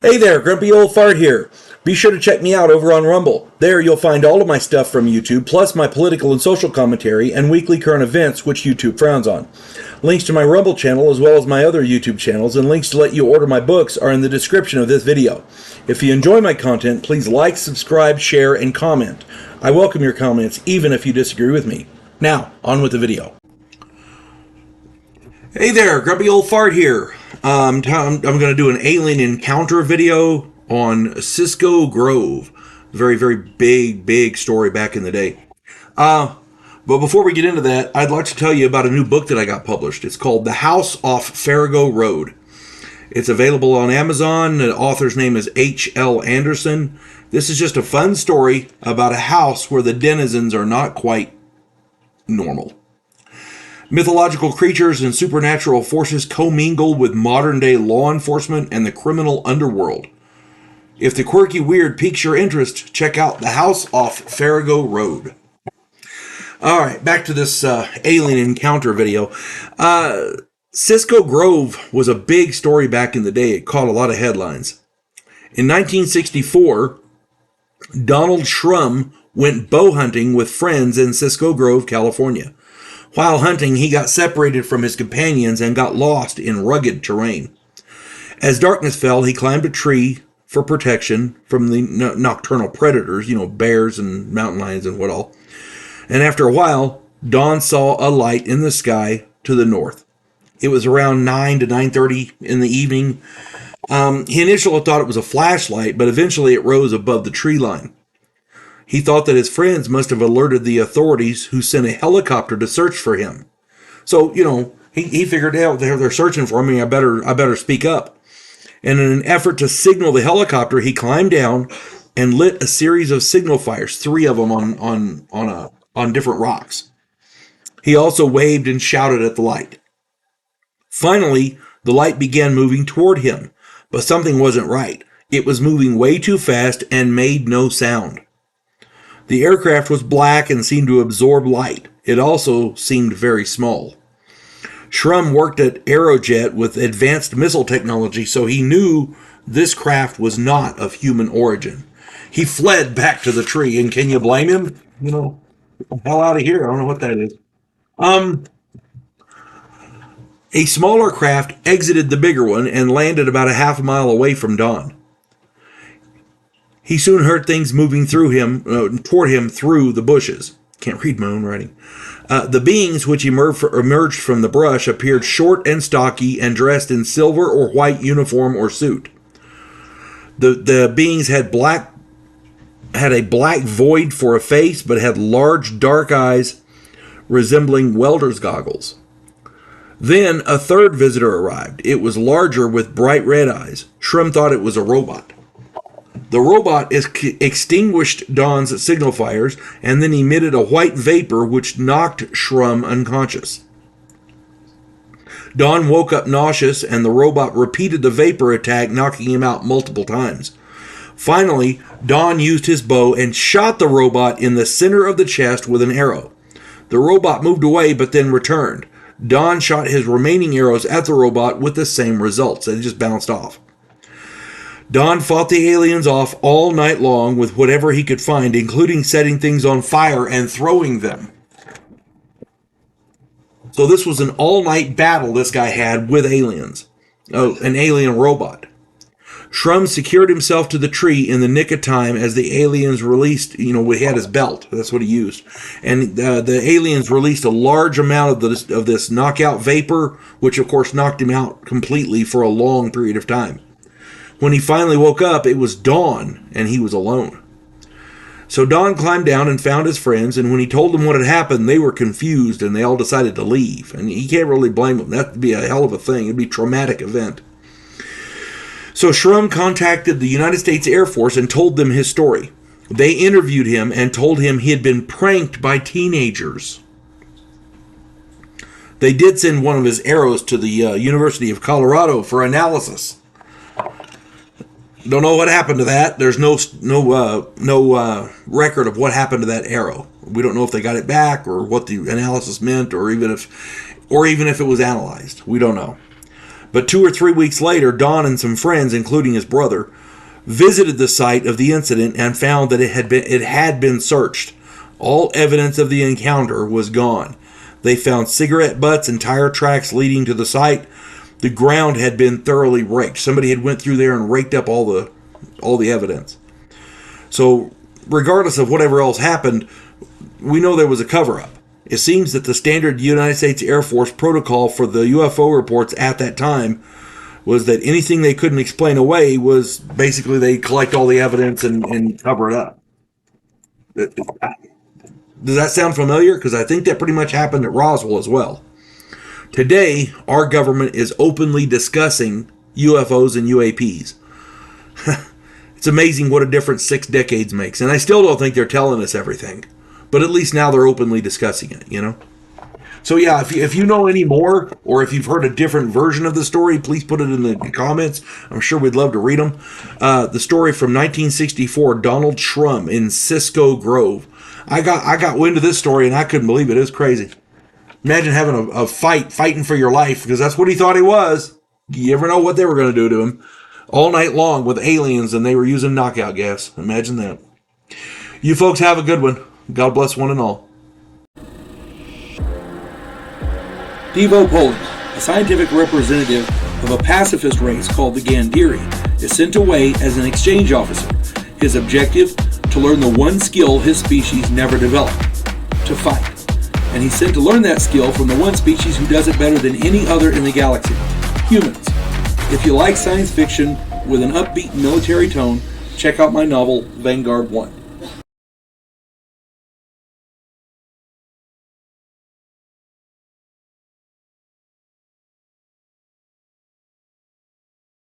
Hey there, Grumpy Old Fart here. Be sure to check me out over on Rumble. There you'll find all of my stuff from YouTube, plus my political and social commentary and weekly current events, which YouTube frowns on. Links to my Rumble channel as well as my other YouTube channels and links to let you order my books are in the description of this video. If you enjoy my content, please like, subscribe, share, and comment. I welcome your comments, even if you disagree with me. Now, on with the video. Hey there, Grumpy Old Fart here. I'm going to do an alien encounter video on Cisco Grove. Very, very big story back in the day. But before we get into that, I'd like to tell you about a new book that I got published. It's called The House Off Farrago Road. It's available on Amazon. The author's name is H.L. Anderson. This is just a fun story about a house where the denizens are not quite normal. Mythological creatures and supernatural forces commingle with modern-day law enforcement and the criminal underworld. If the quirky weird piques your interest, check out The House Off Farrago Road. Alright, back to this alien encounter video. Cisco Grove was a big story back in the day. It caught a lot of headlines. In 1964, Donald Shrum went bow hunting with friends in Cisco Grove, California. While hunting, he got separated from his companions and got lost in rugged terrain. As darkness fell, he climbed a tree for protection from the nocturnal predators, bears and mountain lions and what all. And after a while, Don saw a light in the sky to the north. It was around 9 to 9:30 in the evening. He initially thought it was a flashlight, but eventually it rose above the tree line. He thought that his friends must have alerted the authorities, who sent a helicopter to search for him. So, he figured out they're searching for me. I better speak up. And in an effort to signal the helicopter, he climbed down and lit a series of signal fires, 3 of them on different rocks. He also waved and shouted at the light. Finally, the light began moving toward him, but something wasn't right. It was moving way too fast and made no sound. The aircraft was black and seemed to absorb light. It also seemed very small. Shrum worked at Aerojet with advanced missile technology, so he knew this craft was not of human origin. He fled back to the tree, and can you blame him? Get the hell out of here. I don't know what that is. A smaller craft exited the bigger one and landed about a half a mile away from Don. He soon heard things moving toward him through the bushes. Can't read my own writing. The beings which emerged from the brush appeared short and stocky and dressed in silver or white uniform or suit. The beings had a black void for a face, but had large dark eyes resembling welder's goggles. Then a third visitor arrived. It was larger with bright red eyes. Shrum thought it was a robot. The robot extinguished Don's signal fires and then emitted a white vapor which knocked Shrum unconscious. Don woke up nauseous and the robot repeated the vapor attack, knocking him out multiple times. Finally, Don used his bow and shot the robot in the center of the chest with an arrow. The robot moved away but then returned. Don shot his remaining arrows at the robot with the same results. It just bounced off. Don fought the aliens off all night long with whatever he could find, including setting things on fire and throwing them. So this was an all-night battle this guy had with aliens. An alien robot. Shrum secured himself to the tree in the nick of time as the aliens released, he had his belt. That's what he used. And the aliens released a large amount of this knockout vapor, which of course knocked him out completely for a long period of time. When he finally woke up, it was dawn, and he was alone. So Don climbed down and found his friends, and when he told them what had happened, they were confused, and they all decided to leave. And he can't really blame them. That would be a hell of a thing. It would be a traumatic event. So Shrum contacted the United States Air Force and told them his story. They interviewed him and told him he had been pranked by teenagers. They did send one of his arrows to the University of Colorado for analysis. Don't know what happened to that. There's no record of what happened to that arrow. We don't know if they got it back or what the analysis meant, or even if it was analyzed. We don't know. But 2 or 3 weeks later, Don and some friends, including his brother, visited the site of the incident and found that it had been searched. All evidence of the encounter was gone. They found cigarette butts and tire tracks leading to the site. The ground had been thoroughly raked. Somebody had went through there and raked up all the evidence. So, regardless of whatever else happened, we know there was a cover-up. It seems that the standard United States Air Force protocol for the UFO reports at that time was that anything they couldn't explain away was basically they collect all the evidence and cover it up. Does that sound familiar? Because I think that pretty much happened at Roswell as well. Today, our government is openly discussing UFOs and UAPs. It's amazing what a difference 6 decades makes. And I still don't think they're telling us everything. But at least now they're openly discussing it, you know? So yeah, if you know any more, or if you've heard a different version of the story, please put it in the comments. I'm sure we'd love to read them. The story from 1964, Donald Shrum in Cisco Grove. I got wind of this story and I couldn't believe it. It was crazy. Imagine having a fighting for your life, because that's what he thought he was. You ever know what they were going to do to him? All night long with aliens, and they were using knockout gas. Imagine that. You folks have a good one. God bless one and all. Devo Poland, a scientific representative of a pacifist race called the Gandhiri, is sent away as an exchange officer. His objective? To learn the one skill his species never developed: to fight. And he's sent to learn that skill from the one species who does it better than any other in the galaxy: humans. If you like science fiction with an upbeat military tone, check out my novel, Vanguard One.